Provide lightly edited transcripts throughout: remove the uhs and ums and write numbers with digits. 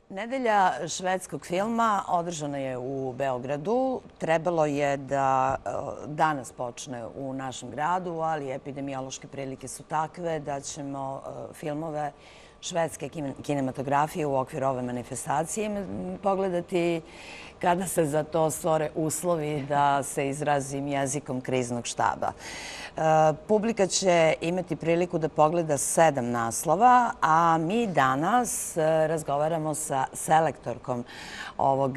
Nedelja švedskog filma održana je u Beogradu. Trebalo je da danas počne u našem gradu, ali epidemiološke prilike su takve da ćemo filmove švedske kinematografije u okviru ove manifestacije pogledati kada se za to stvore uslovi, da se izrazim jezikom kriznog štaba. Publika će imati priliku da pogleda 7 naslova, a mi danas razgovaramo sa selektorkom ovog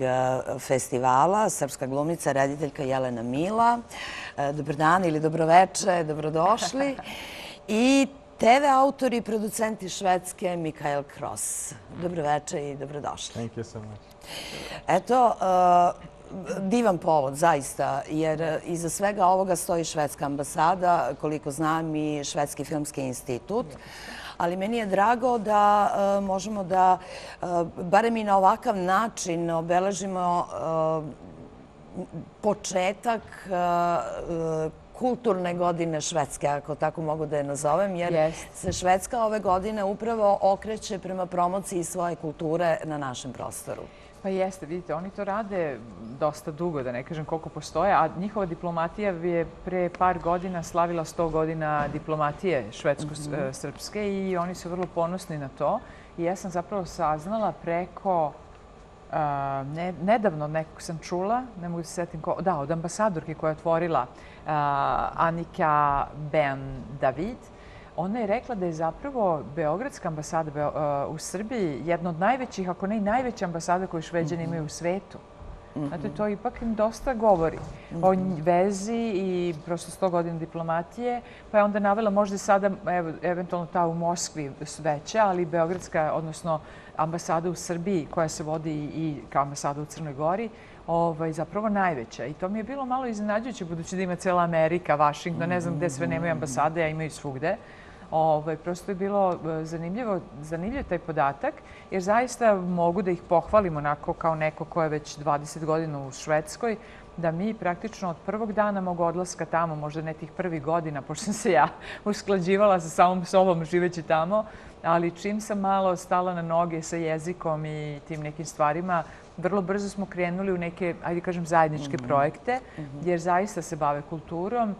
festivala, srpska glumica, rediteljka Jelena Mila. Dobar dan ili dobroveče, dobrodošli. I TV autor i producent iz Švedske Mikael Kross. Dobroveče i dobrodošli. Thank you so much. Eto, divan povod, zaista, jer iza svega ovoga stoji švedska ambasada, koliko znam i Švedski filmski institut. Ali meni je drago da možemo da, barem i na ovakav način, obeležimo početak kulturne godine Švedske, ako tako mogu da je nazovem, jer se Švedska ove godine upravo okreće prema promociji svoje kulture na našem prostoru. Pa jeste, vidite, oni to rade dosta dugo, da ne kažem koliko postoje, a njihova diplomatija je pre par godina slavila 100 godina diplomatije švedsko-srpske i oni su vrlo ponosni na to. I ja sam zapravo saznala preko, nedavno nekog sam čula, ne mogu se setim ko, da, od ambasadorke koja je otvorila Annika Ben David. Ona je rekla da je zapravo Beogradska ambasada u Srbiji jedna od najvećih, ako ne i najveća ambasada koju Šveđani imaju u svetu. Znate, to ipak im dosta govori o vezi i prosto 100 godina diplomatije. Pa je onda navela možda sada, eventualno ta u Moskvi veća, ali Beogradska, odnosno ambasada u Srbiji koja se vodi i kao ambasada u Crnoj Gori, zapravo najveća. I to mi je bilo malo iznenađujuće, budući da ima cijela Amerika, Washington, ne znam gde sve nemaju ambasade, a imaju svugde. Prosto je bilo zanimljiv taj podatak, jer zaista mogu da ih pohvalim onako kao neko ko je već 20 godina u Švedskoj, da mi praktično od prvog dana mog odlaska tamo, možda ne tih prvih godina, pošto sam se ja usklađivala sa samom sobom živeći tamo, ali čim sam malo stala na noge sa jezikom i tim nekim stvarima, vrlo brzo smo krenuli u neke, ajde kažem, zajedničke projekte, jer zaista se bave kulturom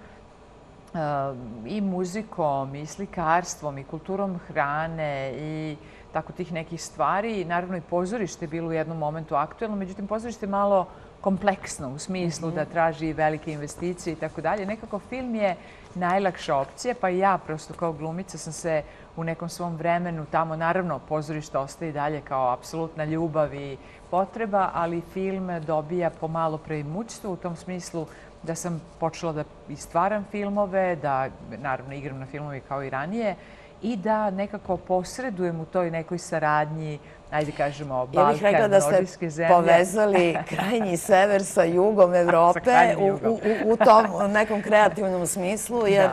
i muzikom, i slikarstvom, i kulturom hrane, i tako tih nekih stvari. Naravno i pozorište je bilo u jednom momentu aktuelno, međutim pozorište je malo kompleksno u smislu da traži velike investicije i tako dalje. Nekako film je najlakša opcija, pa i ja prosto kao glumica sam se u nekom svom vremenu tamo, naravno pozorište ostaje i dalje kao apsolutna ljubav i potreba, ali film dobija pomalo premućstvo u tom smislu da sam počela da stvaram filmove, da naravno igram na filmovi kao i ranije i da nekako posredujem u toj nekoj saradnji, ajde kažemo, Balkan, nordijske zemlje. Ja bih rekla da ste povezali krajnji sever sa jugom Evrope u tom nekom kreativnom smislu, jer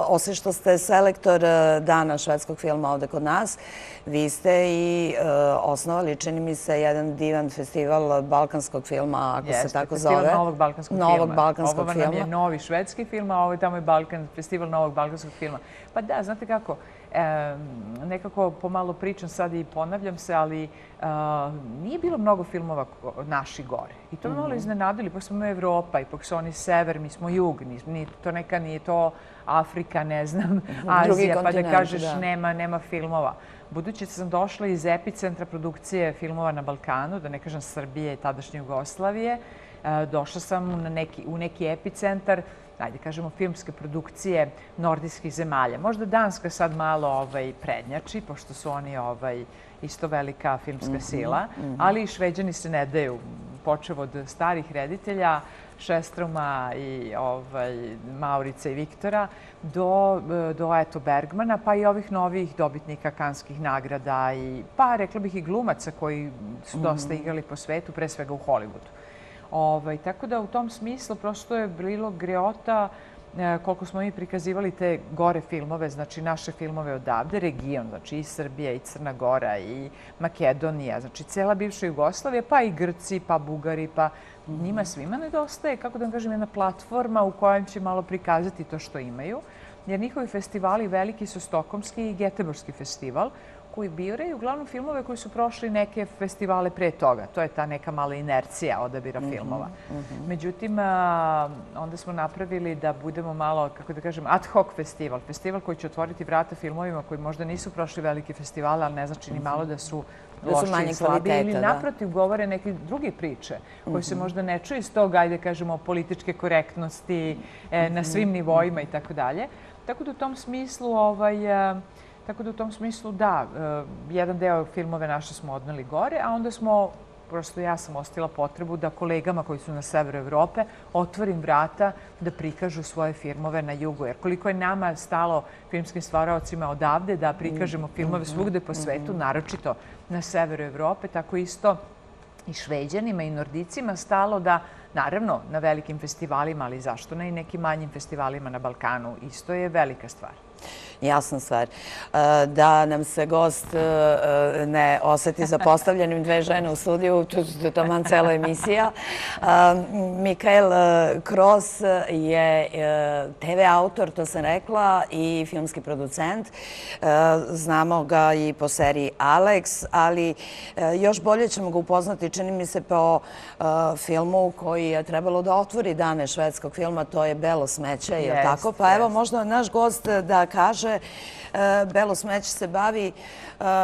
osim što ste selektor Dana švedskog filma ovde kod nas, vi ste i osnovali, čini mi se, jedan divan festival balkanskog filma, ako se tako zove. Festival Novog balkanskog filma. Ovo nam je novi švedski film, a ovo je tamo festival Novog balkanskog filma. Pa da, znate kako, nekako pomalo pričam sad i ponavljam se, ali nije bilo mnogo filmova naših gore. I to me malo iznenadili, ipak smo Evropa, ipak su oni sever, mi smo jug, nije to Afrika, ne znam, Azija, pa da kažeš nema filmova. Budući da sam došla iz epicentra produkcije filmova na Balkanu, da ne kažem Srbije i tadašnje Jugoslavije, došla sam u neki epicentar, ajde kažemo, filmske produkcije nordijskih zemalja. Možda Danska sad malo prednjači, pošto su oni isto velika filmska sila, ali i Šveđani se ne daju, počev od starih reditelja, Šestroma i Maurica i Viktora, do Bergmana, pa i ovih novih dobitnika Kanskih nagrada, pa rekla bih i glumaca koji su dosta igrali po svetu, pre svega u Hollywoodu. Tako da u tom smislu prosto je bilo greota koliko smo mi prikazivali te gore filmove, znači naše filmove odavde, region, znači i Srbija, i Crna Gora, i Makedonija, znači cela bivša Jugoslavija, pa i Grci, pa Bugari, pa njima svima nedostaje, kako da vam kažem, jedna platforma u kojoj će malo prikazati to što imaju, jer njihovi festivali veliki su Stokholmski i Geteborgski festival, koji biraju uglavnom filmove koji su prošli neke festivale pre toga. To je ta neka mala inercija odabira filmova. Međutim, onda smo napravili da budemo malo, kako da kažem, ad hoc festival. Festival koji će otvoriti vrata filmovima koji možda nisu prošli velike festivale, ali ne znači ni malo da su loši i slabi, ili naprotiv govore neke druge priče koje se možda ne čuju iz toga, ajde kažemo, političke korektnosti na svim nivoima i tako dalje. Tako da u tom smislu, da, jedan deo filmove naše smo odneli gore, a onda smo, prosto ja sam ostavila potrebu da kolegama koji su na severu Evrope otvorim vrata da prikažu svoje filmove na jugu. Jer koliko je nama stalo filmskim stvaraocima odavde da prikažemo filmove svugde po svetu, naročito na severu Evrope, tako isto i Šveđanima i Nordicima stalo da, naravno, na velikim festivalima, ali zašto ne i nekim manjim festivalima na Balkanu, isto je velika stvar. Jasna stvar. Da nam se gost ne oseti zapostavljenim, dve žene u studiju, to je taman cela emisija. Mikael Kros je TV autor, to sam rekla, i filmski producent. Znamo ga i po seriji Alex, ali još bolje ćemo ga upoznati, čini mi se, po filmu koji je trebalo da otvori dane švedskog filma, to je Belo smeće, je li tako? Pa evo, možda naš gost da kaže, Belo smeće se bavi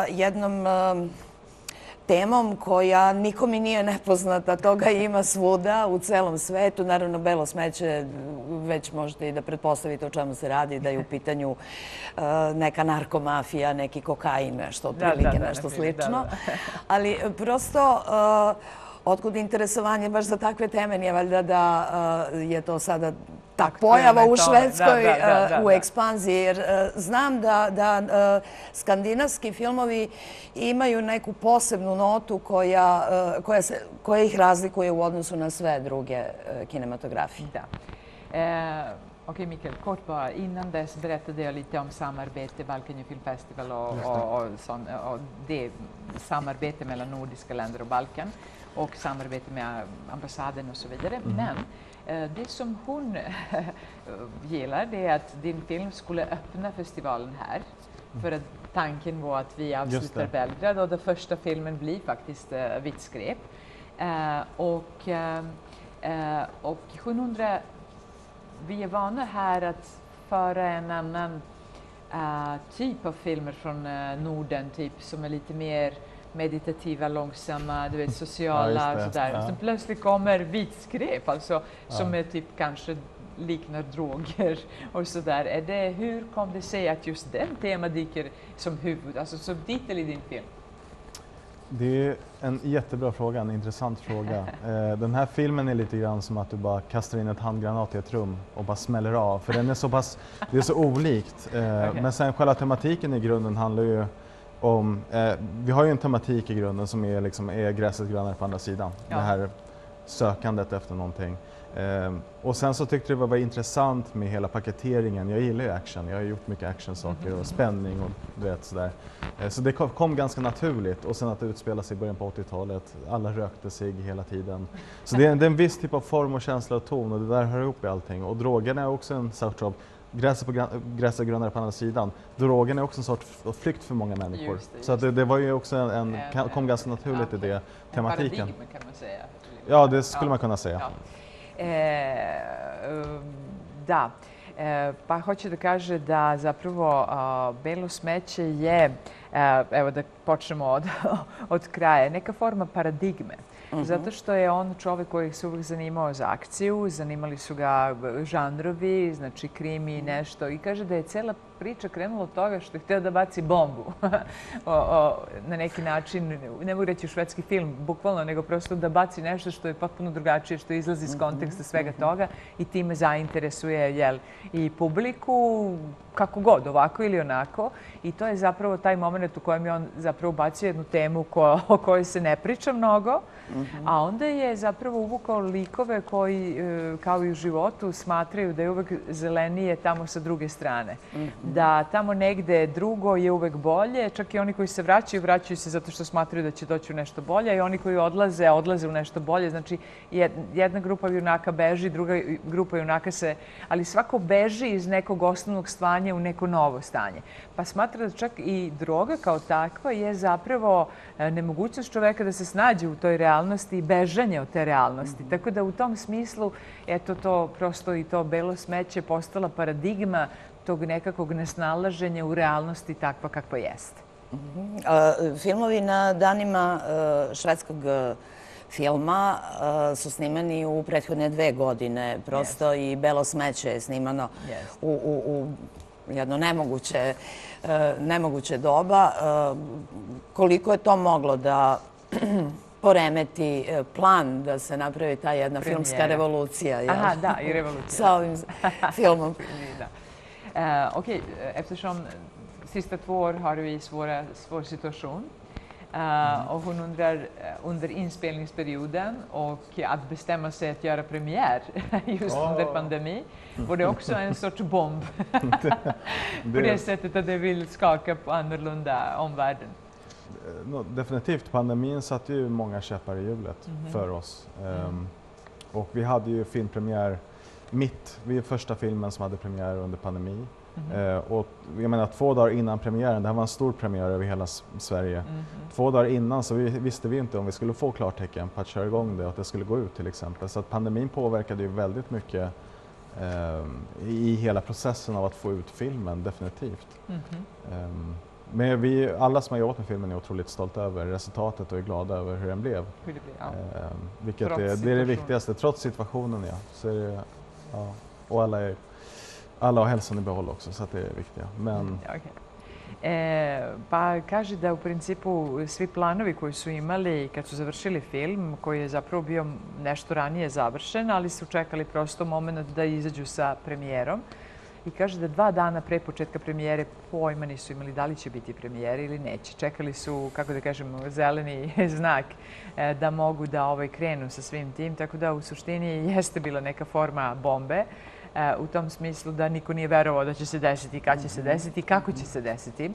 jednom temom koja nikome nije nepoznata, toga ima svuda u celom svetu. Naravno, belo smeće, već možete i da pretpostavite o čemu se radi, da je u pitanju neka narkomafija, neki kokain, nešto otprilike, nešto slično. Ali prosto, otkud interesovanje baš za takve teme, nije valjda da je to sada ta pojava u Švedskoj u ekspanziji, jer znam da skandinavski filmovi imaju neku posebnu notu koja ih razlikuje u odnosu na sve druge kinematografije. Da. Okej, Mikael, kort bara. Innan dess berättade jag lite om samarbete, Balkan Filmfestival och det samarbete mellan nordiska länder och Balkan och samarbete med ambassaden och så vidare. Men det som hon gillar, det är att din film skulle öppna festivalen här. För att tanken var att vi avslutar Belgrad och den första filmen blir faktiskt Vitt skräp. Och hon undrar, vi är vana här att föra en annan typ av filmer från Norden, typ som är lite mer meditativa, långsamma, du vet, sociala och sådär. Sen plötsligt kommer Vitt skräp, alltså, som är typ kanske liknar droger och sådär. Hur kom det sig att just den tema dyker som huvud, alltså som titel i din film? Det är en jättebra fråga, en intressant fråga. Den här filmen är lite grann som att du bara kastar in ett handgranat i ett rum och bara smäller av. För den är så pass, det är så olikt. Men sen själva tematiken i grunden handlar ju om, vi har ju en tematik i grunden som är, liksom, är gräset grönare på andra sidan. Ja. Det här sökandet efter någonting. Och sen så tyckte det var intressant med hela paketeringen. Jag gillar ju action, jag har gjort mycket actionsaker och spänning och du vet sådär. Så det kom ganska naturligt, och sen att det utspelar sig i början på 80-talet. Alla rökte sig hela tiden. Så det är en viss typ av form och känsla och ton, och det där hör ihop i allting. Och drogerna är också en sorts av gräset grönare på andra sidan. Drogen är också en sorts flykt för många människor. Just. Så att det var ju också kom ganska naturligt i det tematiken. En paradigm, kan man säga. Ja, det skulle man kunna säga. Da, pa hoće da kaže da zapravo Belo smeće je, evo da počnemo od kraja, neka forma paradigme. Zato što je on čovjek koji se uvijek zanimao za akciju, zanimali su ga žanrovi, znači krimi i nešto. I kaže da je cela priča krenula od toga što je htio da baci bombu. Na neki način, ne mogu reći u švedski film, bukvalno, nego prosto da baci nešto što je potpuno drugačije, što izlazi iz konteksta svega toga i time zainteresuje i publiku, kako god, ovako ili onako. I to je zapravo taj moment u kojem je on zapravo ubacio jednu temu o kojoj se ne priča mnogo, a onda je zapravo uvukao likove koji, kao i u životu, smatraju da je uvek zelenije tamo sa druge strane. Da tamo negde drugo je uvek bolje, čak i oni koji se vraćaju se zato što smatraju da će doći u nešto bolje, i oni koji odlaze u nešto bolje. Znači, jedna grupa junaka beži, druga grupa junaka ali svako beži iz nekog osnovnog stanja u neko novo stanje. Pa smatra da čak i droga kao takva je zapravo nemogućnost čoveka da se snađe u toj realnosti i bežanje od te realnosti. Tako da u tom smislu, eto to prosto i to belo smeće postala paradigma tog nekakvog nesnalaženja u realnosti takva kakva jeste. Filmovi na danima švedskog filma su snimani u prethodne 2 godine. Prosto i Belo smeće je snimano u jedno nemoguće doba. Koliko je to moglo da poremeti plan da se napravi ta jedna filmska revolucija? Aha, da, i revolucija. Sa ovim filmom. Okej, eftersom sista 2 år har vi svår situation. Och hon undrar under inspelningsperioden och att bestämma sig att göra premiär just under pandemi. Och det är också en sorts bomb på det sättet att det vill skaka på annorlunda omvärlden. Definitivt, pandemin satte ju många käppar i hjulet för oss. Och vi hade ju filmpremiär vi är första filmen som hade premiär under pandemi. Och jag menar 2 dagar innan premiären, det här var en stor premiär över hela Sverige. 2 dagar innan så visste vi inte om vi skulle få klartecken på att köra igång det och att det skulle gå ut till exempel. Så att pandemin påverkade ju väldigt mycket i hela processen av att få ut filmen, definitivt. Men alla som har jobbat med filmen är otroligt stolta över resultatet och är glada över hur den blev. Vilket det är det viktigaste, trots situationen. Ja. Så är det, och alla har hälsan i behåll också, så att det är viktigt. Men... Pa kaže da u principu svi planovi koji su imali kad su završili film, koji je zapravo bio nešto ranije završen, ali su čekali prosto moment da izađu sa premijerom. I kaže da 2 dana pre početka premijere pojma nisu imali da li će biti premijere ili neće. Čekali su, kako da kažemo, zeleni znak da mogu da krenu sa svim tim. Tako da u suštini jeste bila neka forma bombe. U tom smislu da niko nije verovao da će se desiti, kad će se desiti i kako će se desiti.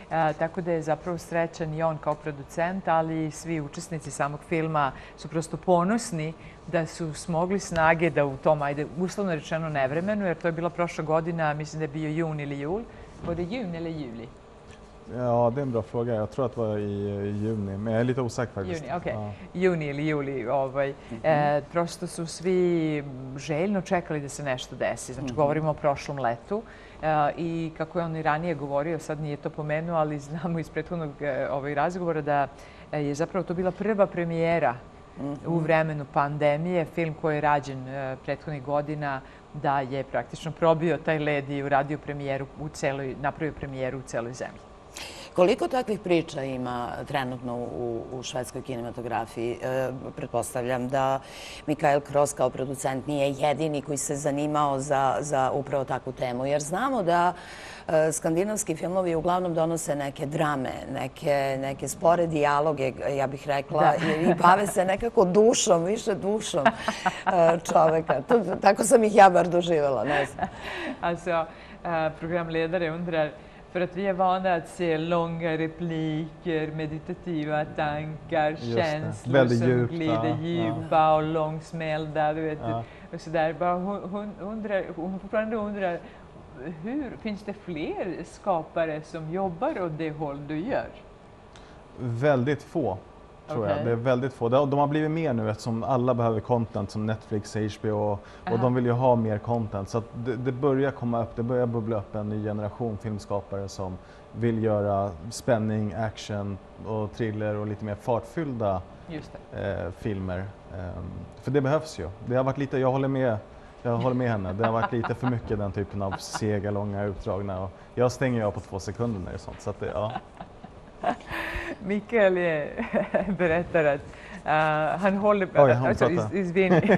Tako da je zapravo srećan i on kao producent, ali i svi učesnici samog filma su prosto ponosni da su smogli snage da u tom, uslovno rečeno nevremenu, jer to je bila prošla godina, mislim da je bio jun ili jul. Var det jun eller juli? Ja, det är en bra fråga. Jag tror att det var i juni, men jag är lite osäker faktiskt. Juni, okej. Juni ili juli. Prosto su svi željno čekali da se nešto desi. Znači, govorimo o prošlom letu. I kako je on i ranije govorio, sad nije to pomenuo, ali znamo iz prethodnog razgovora da je zapravo to bila prva premijera u vremenu pandemije. Film koji je rađen prethodnih godina, da je praktično probio taj led i uradio premijeru napravio premijeru u celoj zemlji. Koliko takvih priča ima trenutno u švedskoj kinematografiji? Pretpostavljam da Mikael Kross kao producent nije jedini koji se zanimao za upravo takvu temu. Jer znamo da skandinavski filmovi uglavnom donose neke drame, neke spore dijaloge, ja bih rekla, i bave se nekako dušom, više dušom čoveka. Tako sam ih ja bar doživjela, ne znam. Alltså, programledare undrar, för att vi är vana att se långa repliker, meditativa tankar, känslor som glider djupa och långsmälda, du vet, och sådär. Hon fortfarande undrar, finns det fler skapare som jobbar åt det håll du gör? Väldigt få, tror jag. Det är väldigt få. De har blivit mer nu eftersom alla behöver content som Netflix, HBO och de vill ju ha mer content. Så att det börjar komma upp, det börjar bubbla upp en ny generation filmskapare som vill göra spänning, action och thriller och lite mer fartfyllda filmer. För det behövs ju. Det har varit lite, jag håller med henne. Det har varit lite för mycket den typen av sega, långa, utdragna. Och jag stänger ju av på 2 sekunder när det är sånt. Så att det, ja. Mikael berättar att han håller... Izvini.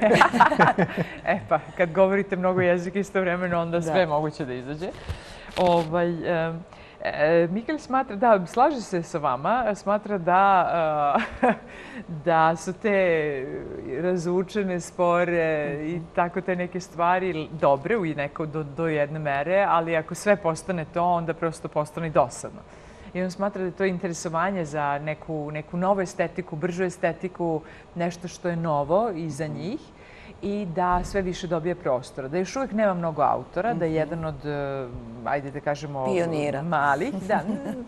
Pa, kad govorite mnogo jezika istovremeno, onda sve moguće da izađe. Mikael smatra, da, slaže se sa vama, smatra da su te razvučene, spore i tako te neke stvari dobre u neko do jedne mere, ali ako sve postane to, onda prosto postane i dosadno. I on smatra da je to interesovanje za neku novu estetiku, bržu estetiku, nešto što je novo i za njih i da sve više dobije prostora. Da još uvijek nema mnogo autora, da je jedan od, ajde da kažemo, pionira. Malih, da,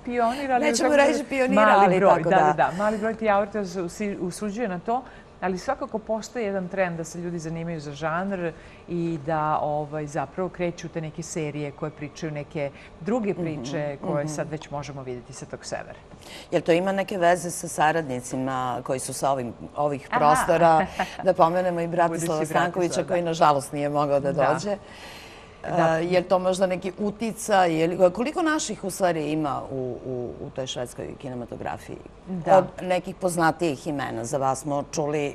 pionira, ali nećemo reći pionira, ali tako da. Da, mali broj ti autora se usuđuje na to, ali svakako postoji jedan trend da se ljudi zanimaju za žanr i da zapravo kreću te neke serije koje pričaju neke druge priče koje sad već možemo vidjeti sa tog severa. Jel to ima neke veze sa saradnicima koji su sa ovih prostora? Da pomenemo i Bratislava Stankovića koji nažalost nije mogao da dođe. Je li to možda neki uticaj? Koliko naših u stvari ima u toj švedskoj kinematografiji? Od nekih poznatijih imena. Za vas smo čuli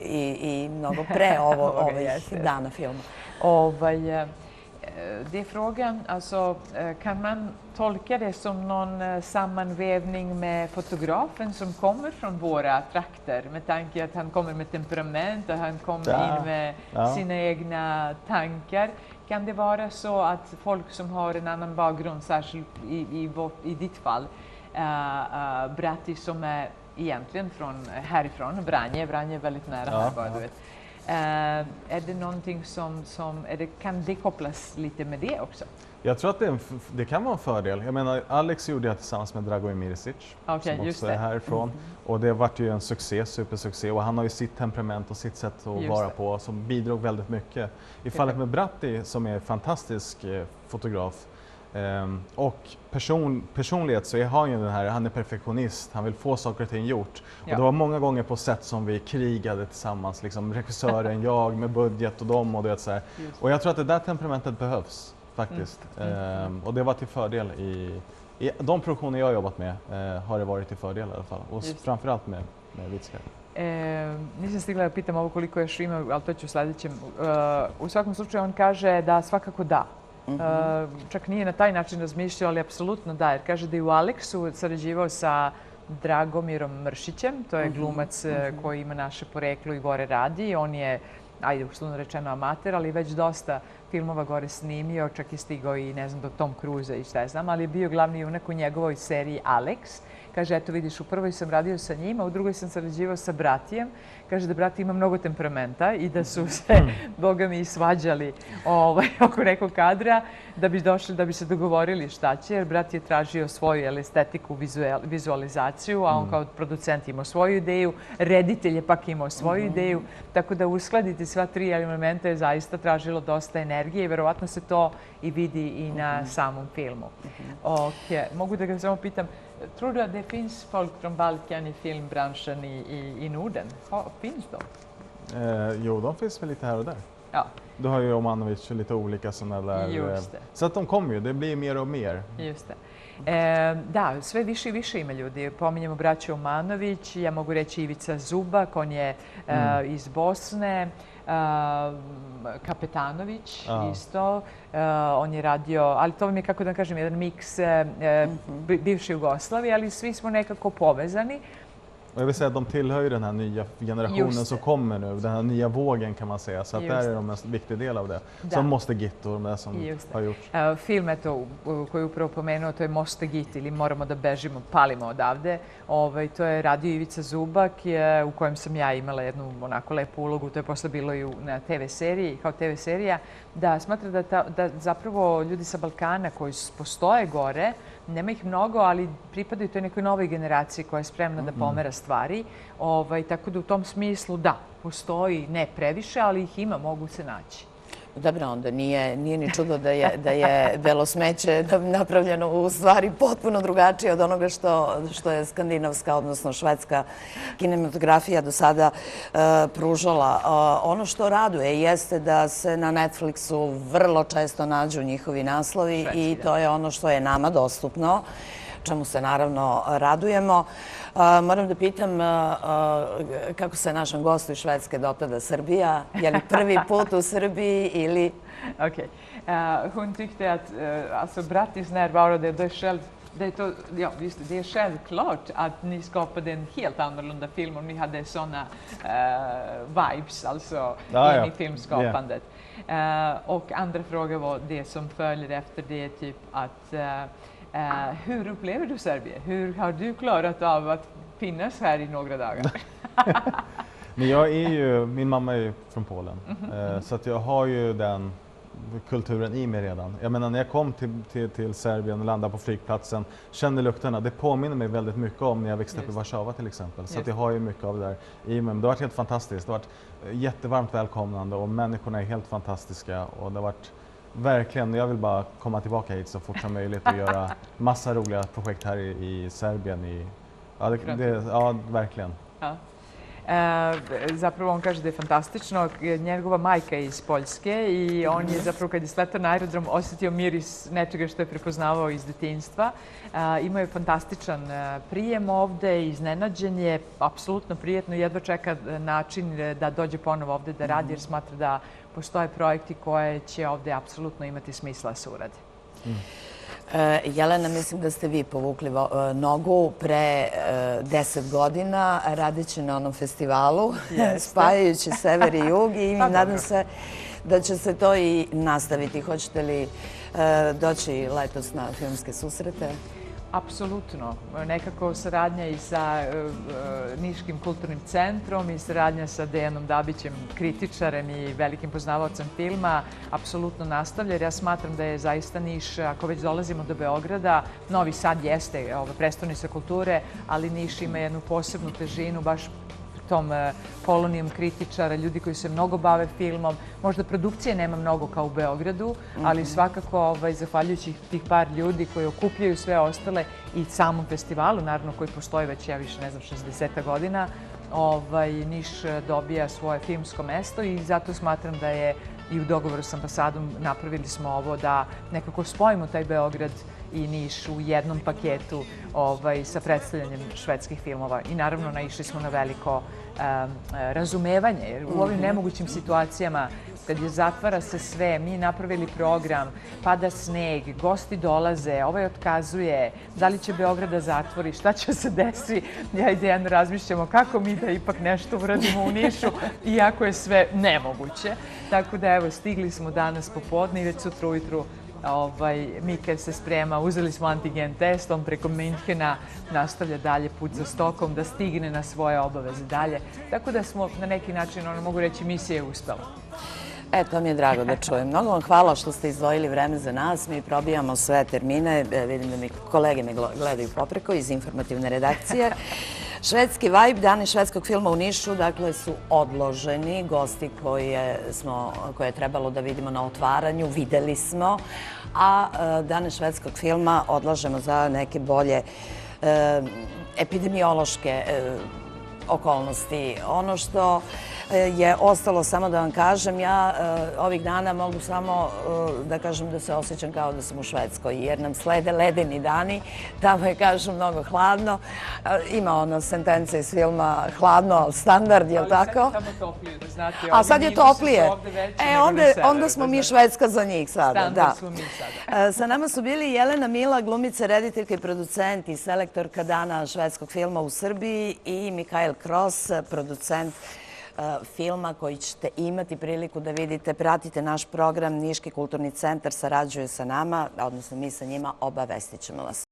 i mnogo pre ovih dana filma. Det är frågan. Alltså, kan man tolka det som någon sammanvävning med fotografen som kommer från våra trakter med tanke att han kommer med temperament och han kommer in med sina egna tankar? Kan det vara så att folk som har en annan bakgrund, särskilt i ditt fall, Bratti som är egentligen härifrån, Vranje är väldigt nära här bara, du vet. Är det någonting kan det kopplas lite med det också? Jag tror att det kan vara en fördel. Jag menar, Alex gjorde det tillsammans med Dragoje Mirisic, som också är härifrån. Och det vart ju en succé, supersuccé. Och han har ju sitt temperament och sitt sätt att vara på som bidrog väldigt mycket. I fallet med Bratti, som är en fantastisk fotograf, och personlighet så har ju han är perfektionist, han vill få saker och ting gjort. Och det var många gånger på sätt som vi krigade tillsammans, liksom regissören, jag med budget och dem och det så här. Och jag tror att det där temperamentet behövs faktiskt. Och det var till fördel i de produktioner jag har jobbat med har det varit till fördel i alla fall. Och framförallt med Vitskar. Nisam stigla da pitam ovo koliko još ima, ali to ću u sljedećem. U svakom slučaju on kaže da svakako da. Čak nije na taj način razmišljao, ali apsolutno da. Jer kaže da je u Aleksu sarađivao sa Dragomirom Mršićem, to je glumac koji ima naše poreklo i gore radi. On je, ajde, uslovno rečeno amater, ali već dosta filmova gore snimio, čak je stigao i ne znam do Tom Cruise i šta je znam, ali je bio glavni junak u njegovoj seriji Alex. Kaže, eto vidiš, u prvoj sam radio sa njim, a u drugoj sam sarađivao sa Bratijem. Kaže da Brati ima mnogo temperamenta i da su se, boga mi, svađali oko nekog kadra da bi se dogovorili šta će, jer Brati je tražio svoju estetiku, vizualizaciju, a on kao producent imao svoju ideju, reditelj je pak imao svoju ideju, tako da uskladiti sva tri elementa je zaista tražilo dosta energije i verovatno se to i vidi i na samom filmu. Mogu da ga samo pitam, tror du att det finns folk från Balkan i filmbranschen i Norden? Finns de? Jo, de finns väl lite här och där. Ja. Du har ju Omanovic och lite olika sådana där. Just det. Så att de kommer ju, det blir mer och mer. Just det. Da, sve više i više ima ljudi. Pominjemo braću Omanović, ja mogu reći Ivica Zubak, on je iz Bosne. Kapetanović isto, on je radio, ali to vam je, kako da kažem, jedan miks bivše Jugoslavije, ali svi smo nekako povezani. Och jag vill säga att de tillhör ju den här nya generationen som kommer nu, den här nya vågen kan man säga, så att där är de en viktig del av det. Som Moste Git och de där som har gjorts. Film koji je upravo pomenuo, to je Moste Git ili Moramo da bežimo, palimo odavde. To je radio Ivica Zubak u kojem sam ja imala jednu onako lepu ulogu, to je posle bilo i na TV seriji, kao TV serija, da smatra da zapravo ljudi sa Balkana koji postoje gore, nema ih mnogo, ali pripadaju toj nekoj novoj generaciji koja je spremna da pomera stvari. Tako da u tom smislu da, postoji ne previše, ali ih ima, mogu se naći. Dobro, onda nije ni čudo da je Belo smeće napravljeno u stvari potpuno drugačije od onoga što je skandinavska, odnosno švedska kinematografija do sada pružala. Ono što raduje jeste da se na Netflixu vrlo često nađu njihovi naslovi i to je ono što je nama dostupno, čemu se naravno radujemo. Moram da pitam kako se našem gostu iz Švedske dopada Srbija. Je li prvi put u Srbiji ili... Okej. Hon tyckte att alltså Brattis närvaro, det är själv det är självklart att ni skapade en helt annorlunda film om ni hade såna vibes alltså in i filmskapandet. Och andra frågor var det som följer efter det, typ att hur upplever du Serbien? Hur har du klarat av att finnas här i några dagar? Men min mamma är ju från Polen, så att jag har ju den kulturen i mig redan. Jag menar, när jag kom till Serbien och landade på flygplatsen, kände lukterna. Det påminner mig väldigt mycket om när jag växte upp i Warszawa till exempel. Så att jag har ju mycket av det där i mig. Men det har varit helt fantastiskt. Det har varit jättevarmt välkomnande och människorna är helt fantastiska. Och det har varit verkligen, jag vill bara komma tillbaka hit så fort som möjligt och göra massa roliga projekt här i Serbien. Ja, verkligen. Ja. Zapravo on kaže da je fantastično. Njegova majka je iz Poljske i on je zapravo kad je sletao na aerodrom osjetio miris nečega što je prepoznavao iz detinjstva. Imao je fantastičan prijem ovde, iznenađen je, apsolutno prijetno, jedva čeka način da dođe ponovo ovde da radi jer smatra da postoje projekti koje će ovde apsolutno imati smisla da se uradi. Jelena, mislim da ste vi povukli nogu pre 10 godina radeći na onom festivalu, spajajući sever i jug i nadam se da će se to i nastaviti. Hoćete li doći letos na filmske susrete? Apsolutno. Nekako saradnja i sa Niškim kulturnim centrom i saradnja sa Dejanom Dabićem, kritičarem i velikim poznavaocem filma, apsolutno nastavlja jer ja smatram da je zaista Niš, ako već dolazimo do Beograda, Novi Sad jeste prestonica kulture, ali Niš ima jednu posebnu težinu, baš tom kolonijom kritičara, ljudi koji se mnogo bave filmom. Možda produkcije nema mnogo kao u Beogradu, ali svakako zahvaljujući tih par ljudi koji okupljaju sve ostale i samom festivalu, naravno koji postoji već, ja više ne znam, 60 godina, Niš dobija svoje filmsko mesto i zato smatram da je i u dogovoru s ambasadom napravili smo ovo da nekako spojimo taj Beograd i Niš u jednom paketu sa predstavljanjem švedskih filmova. I naravno naišli smo na veliko razumevanje, jer u ovim nemogućim situacijama kad je zatvara se sve, mi napravili program, pada sneg, gosti dolaze, ovaj otkazuje, da li će Beograd da zatvori, šta će se desi, ja i Dejan razmišljamo kako mi da ipak nešto uradimo u Nišu, iako je sve nemoguće. Tako da evo, stigli smo danas popodne i već sutra ujutru Mika se sprema, uzeli smo antigen test, on preko Minhena nastavlja dalje put za Stockholm da stigne na svoje obaveze dalje. Tako da smo na neki način, mogu reći, misija je uspela. To mi je drago da čujem. Mnogo vam hvala što ste izdvojili vreme za nas. Mi probijamo sve termine. Vidim da mi kolege me gledaju popreko iz informativne redakcije. Švedski vibe, dani švedskog filma u Nišu, dakle, su odloženi. Gosti koje je trebalo da vidimo na otvaranju, videli smo. A dane švedskog filma odlažemo za neke bolje epidemiološke okolnosti. Ono što je ostalo, samo da vam kažem, ja ovih dana mogu samo da kažem da se osjećam kao da sam u Švedskoj, jer nam slede ledeni dani, tamo je, kažem, mnogo hladno. Ima ono sentence iz filma hladno, ali standard, je li tako? Ali sad je tamo toplije, da znate. A sad je toplije. Onda smo mi Švedska za njih sada. Standard smo mi sada. Sa nama su bili Jelena Mila, glumica, rediteljka i producent i selektorka dana švedskog filma u Srbiji i Mikael Kross, producent filma koji ćete imati priliku da vidite. Pratite naš program, Niški kulturni centar sarađuje sa nama, odnosno mi sa njima, obavestit ćemo vas.